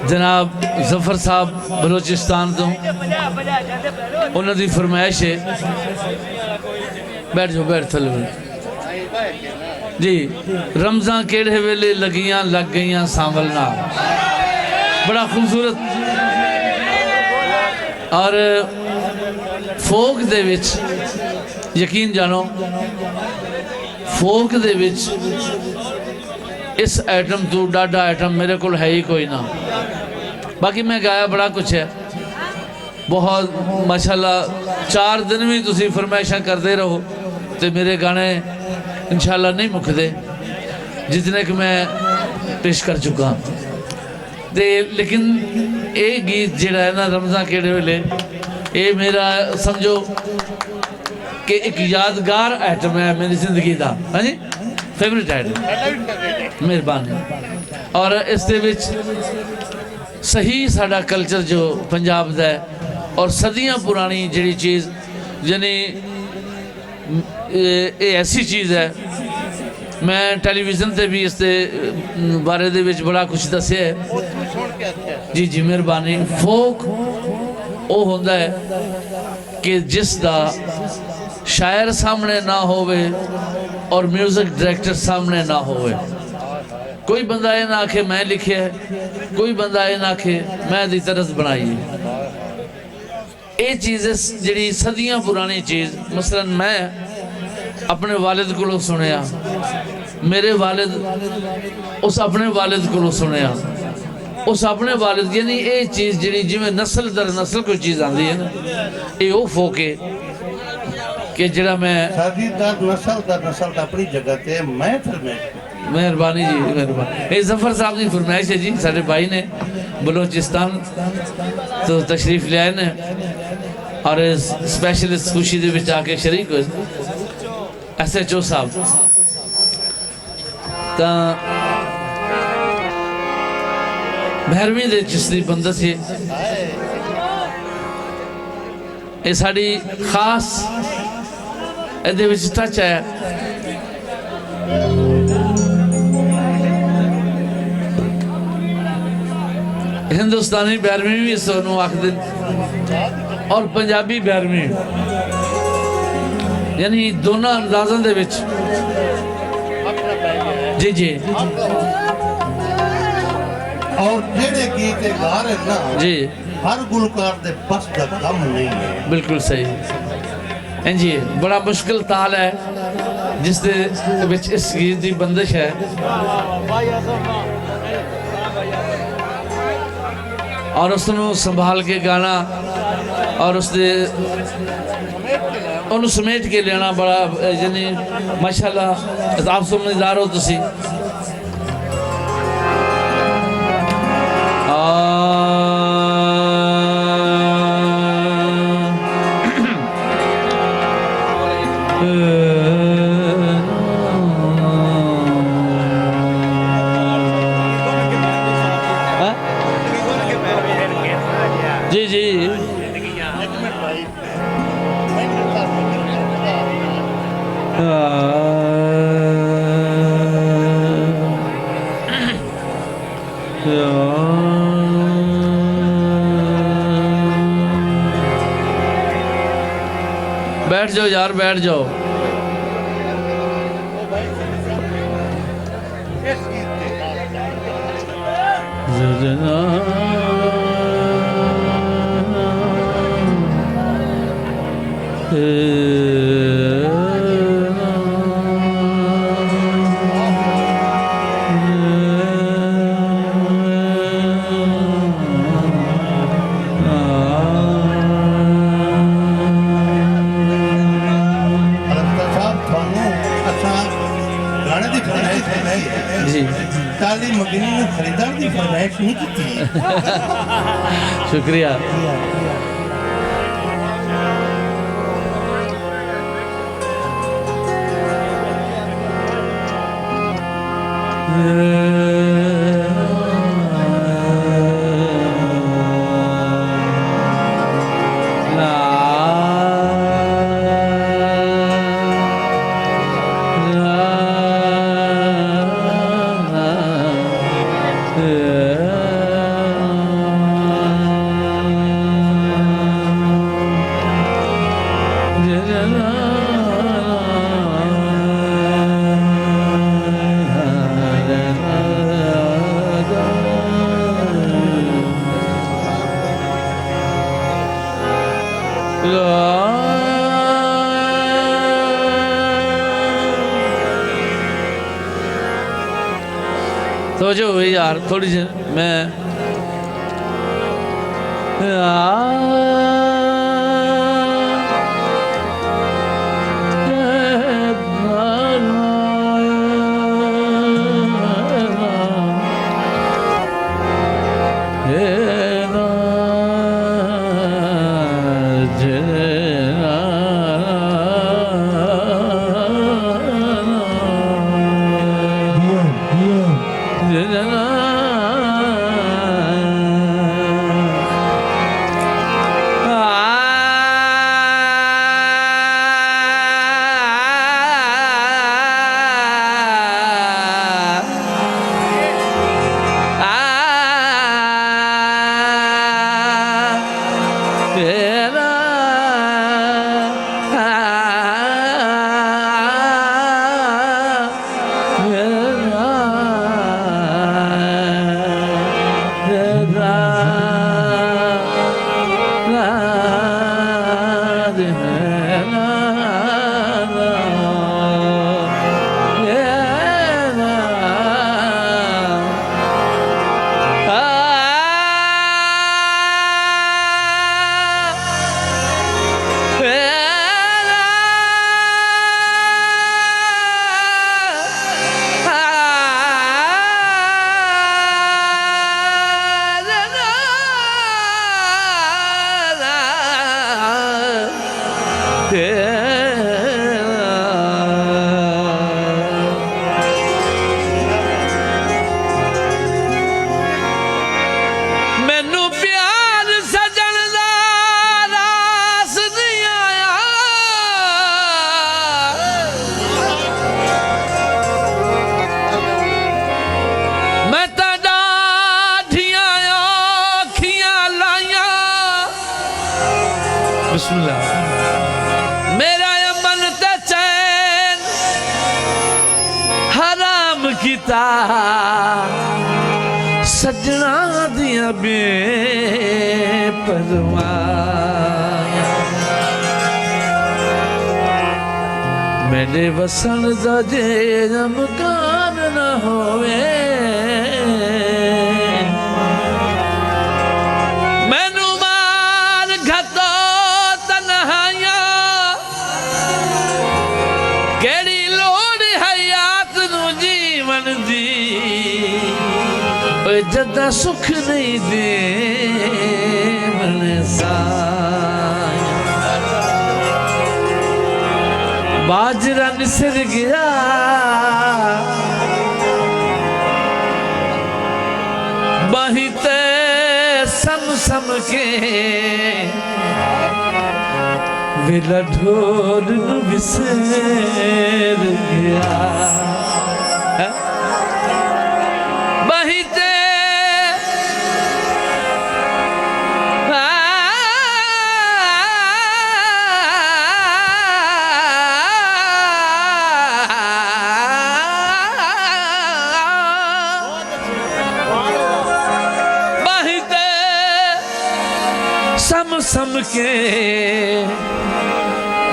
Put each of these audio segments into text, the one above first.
जनाब जफर साहब बलोचिस्तान तो उन्होंने फरमाइश है। बैठ जाओ, बैठ थले जी। रमज़ां केड़े वेले लगियां लग गईयां सांवल नाल, बड़ा खूबसूरत। और फोक दे विच यकीन जानो, फोक दे विच इस आइटम तो डाढ़ा आइटम मेरे को है ही कोई ना। बाकी मैं गाया बड़ा कुछ है, बहुत माशाल्लाह। 4 दिन भी तुसी फरमाइशां करते रहो तो मेरे गाने इंशाल्लाह नहीं मुकदे, जितने कि मैं पेश कर चुका। ते लेकिन ये गीत जिहड़ा है ना, रमज़ां केड़े वेले, ये मेरा समझो कि एक यादगार आइटम है मेरी ज़िंदगी का। हाँ जी, फेवरेट आइटम, मेहरबानी। और इस दे विच सही साडा कल्चर जो पंजाब दा है और सदियां पुरानी जिहड़ी चीज़, यानी ये ऐसी चीज़ है। मैं टेलीविज़न ते भी इस बारे दे विच बड़ा कुछ दस्या है। जी जी, मेहरबानी। फोक वो होंदा है कि जिस दा शायर सामने ना होवे और म्यूजिक डायरेक्टर सामने ना होवे। कोई बंदा ये ना आखे मैं लिखे है, कोई बंदा ये ना आखे मैं दी तरस बनाई है। ये चीज़ जी सदियां पुरानी चीज़। मसलन मैं अपने वालिद को सुनिया, मेरे वालिद उस अपने वालिद को सुनिया, उस अपने वालिद, यानी ये चीज़ जी जिमें नस्ल दर नस्ल कोई चीज़ आती है ना, ये वो फोके कि जरा मैं नस्ल अपनी जगह ते मैं मेहरबानी जी, मेहरबानी। ये जफर साहब की फरमाइश है जी, साढ़े भाई ने बलोचिस्तान तो तशरीफ ले आए ने और स्पेशल इस खुशी दे विच आके शरीक हो। SHO साहब तो भैरवी दे चिश्ती बंदस है, ये साड़ी खास ए टच है। हिंदुस्तानी भैरवी भी सोनू आखदे और पंजाबी भैरवी, यानी दोनों अंदाज़ों दे विच। जी जी, और जेड़े गीत गा रहे ना जी, हर गुलकार दे बस दा कम नहीं है। बिल्कुल सही। जी, बड़ा मुश्किल ताल है जिस दे विच इस गीत की बंदिश है। और उसनू संभाल के गाना और उसने उन्होंने समेट के लेना बड़ा, यानी माशाल्लाह आप समझदार हो तुसी। जी जी, बैठ जाओ यार, बैठ जाओ। ताली मगनी ने खरीदार की फरमाइश नहीं की। शुक्रिया। तवज्जो हुई यार थोड़ी सी मैं मेरा अमन ते चैन हराम किता सजना दिया बेपरवाह मेरे वसन दा जे मकान न होवे जदा सुख नहीं दे मन बाजरा निसर गया बहिते सम सम के वेला ढोल बिसर गया बहिते सम सम के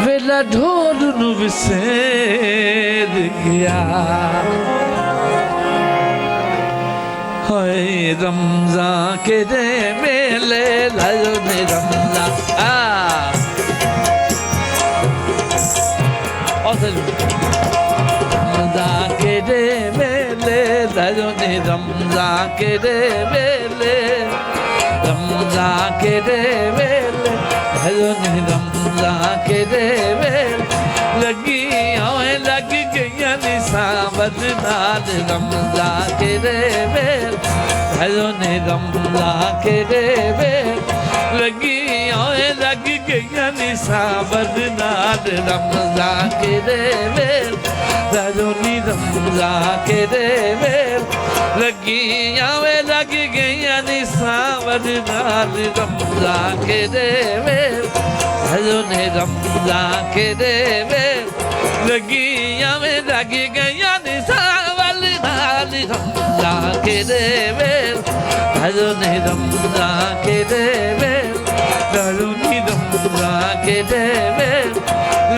वेला ढोल नु विसेर गया हाय रमजान के दे मेले लायो ने रमजान रमजान के दे मेले लायो ने रमजान के दे मेले रमजान के दे वेले रमजान के दे वेले लगी ओए लग गई निसाबत नाल रमजान के दे वेले रमजान के दे वेले लगी ओए लग गई निसाबत नाल रमजान के दे वेले रमजान के दे वेले लगी ओए लग गई निसाबत नाल रमजान के दे वेले रमजान के दे लगी में लग गई निसाबत नाल रमजान के दे रमजान के दे रमजान के वेल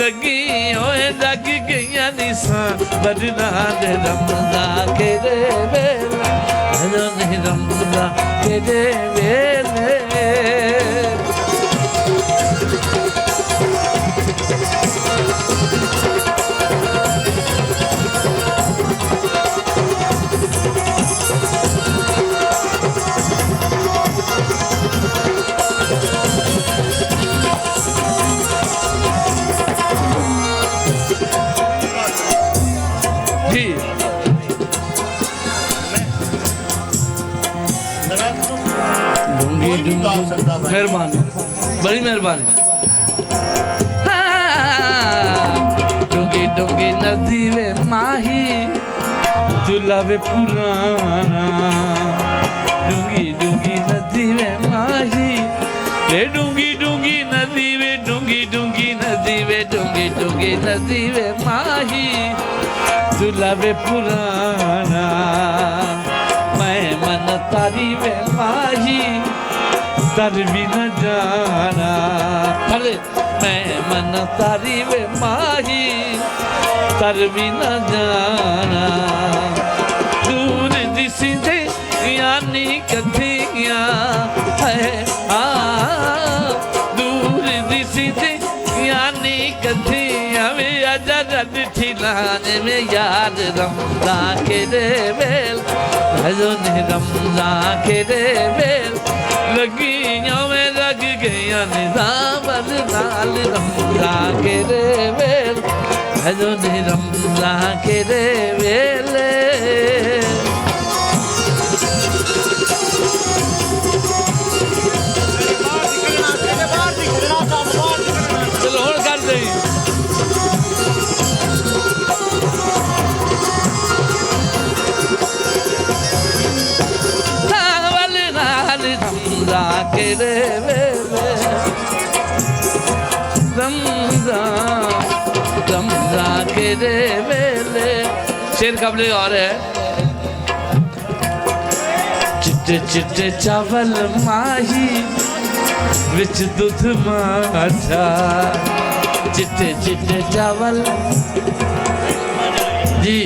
लगी ओए लग गईयां निसा बजना दे रमजान के वेल भजो नहीं रमजान के वेल मेहरबानी बड़ी मेहरबानी डूंगी डूंगी नदी वे माही दुलावे पुराना डूंगी डूंगी नदी वे माही रे डूंगी डूंगी नदी वे डूंगी डूंगी नदी वे डूंगी डूंगी नदी वे माही दुलावे पुराना मैं मन तारी वे माही तर भी न जाना भले मैं मन तारी वे माही तर भी न जाना दूर दिसी दे यानी कथिया है दूर दिसी दे यानी कथिया वे आजा रद ठिलाने में याद रमजान के वेल भजो ने रमजान के वेल लगी में लग गया निजाम नाल रमजान के वेल भजो ने रमजान के वेल चलो और कर दे रमजान के रमजान के वेले शेर कबले और है चिट्टे चिट्टे चावल माही विच दूध माठा चिट्टे चिट्टे चावल जी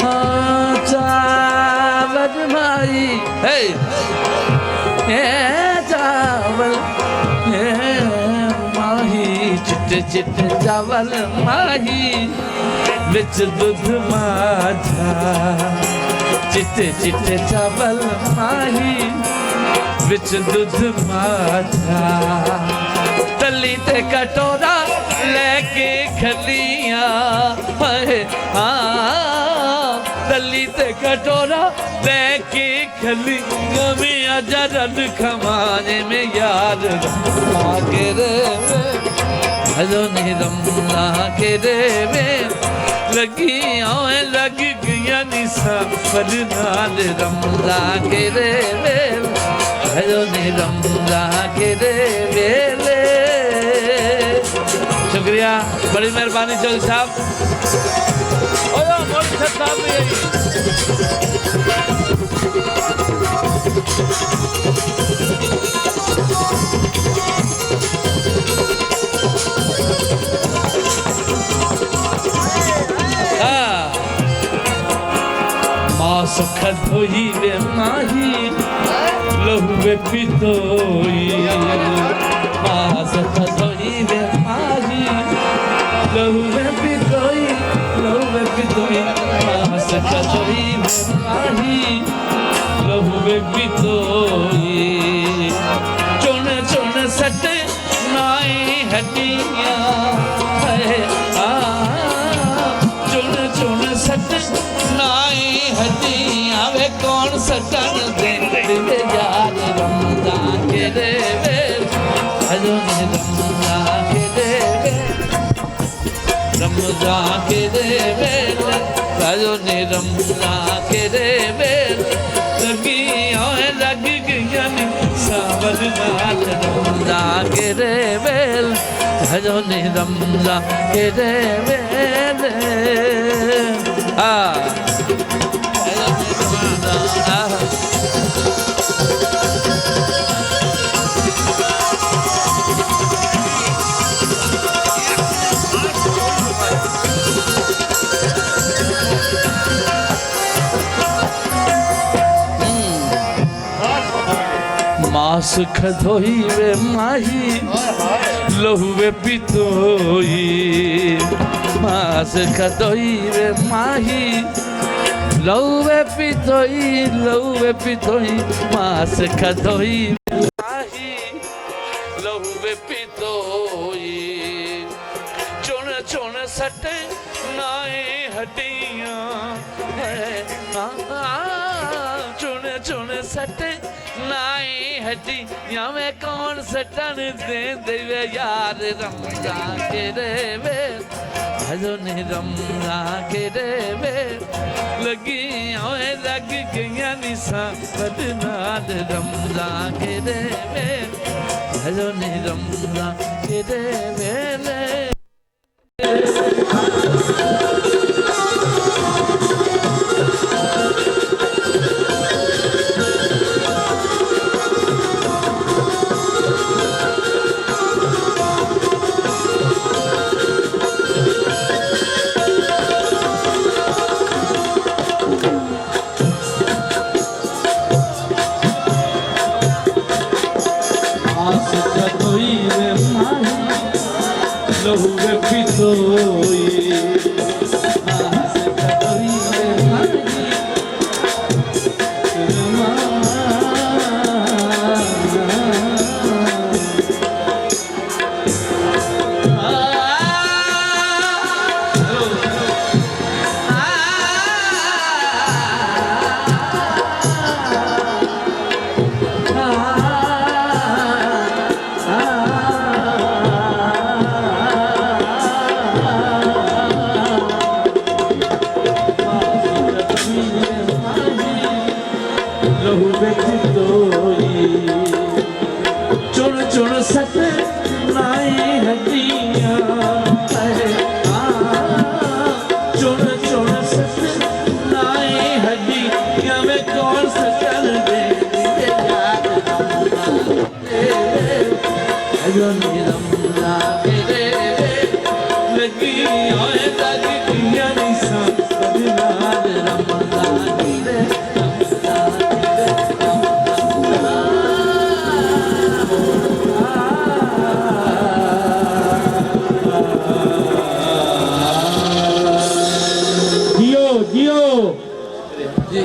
हाँ चावल माही हे चावल माही चिट्टे चिट्टे चावल माही विच दूध माठा चिट्टे चिट्टे चावल माही विच दूध माठा तली ते कटोरा लेके खलिया तली ते कटोरा लेके खलिया में आजा रन खमाने में यार के रे भजो नहीं रमजान के रे लगी आए लग गया निशा पर नाल रमजान के रे भजो नहीं रमजान के रे शुक्रिया बड़ी मेहरबानी चौधरी साहब साहब माँ सुख धोई वे माही लहुए पितोई माँ सुख धोई वे माही लहुए पितोई माँ सुख धोई वे माही लहुए पितोई चुन चुन सट नाई हड्डियाँ चुन चुन सट नाई हड्डियाँ वे कौन सटन दे यार रमजान के देवे भजो ने रमजान के देवे रमजान के देवे भजो ने रमजान के देवे लगी ओए लग गया सावन नाल रमजान के देवे भजो ने रमजान के देवे मास खधोई वे माही लहू वे पितोई मास खधोई वे माही लहू वे पितोई मास खधोई वे माही लहू वे पितोई चुन चुन सटे नाए हड्डियां चुन चुन सटे नाए हड्डियां में कौन सटन दे देवे यार रमजान के रेवे हजो ने रमजान के रेवे लगी ओए लग गया निशा बदनाद रमजान के रेवे हजो ने रमजान के रेवे लहू वे पितोई मास खधोई वे माही चुन चुन सट नाई हड्डियां चुन चुन सट नाई हड्डियां में कौन सकल दे लगी ओए लग गया निशा बदनाद रमजान रे जियो जी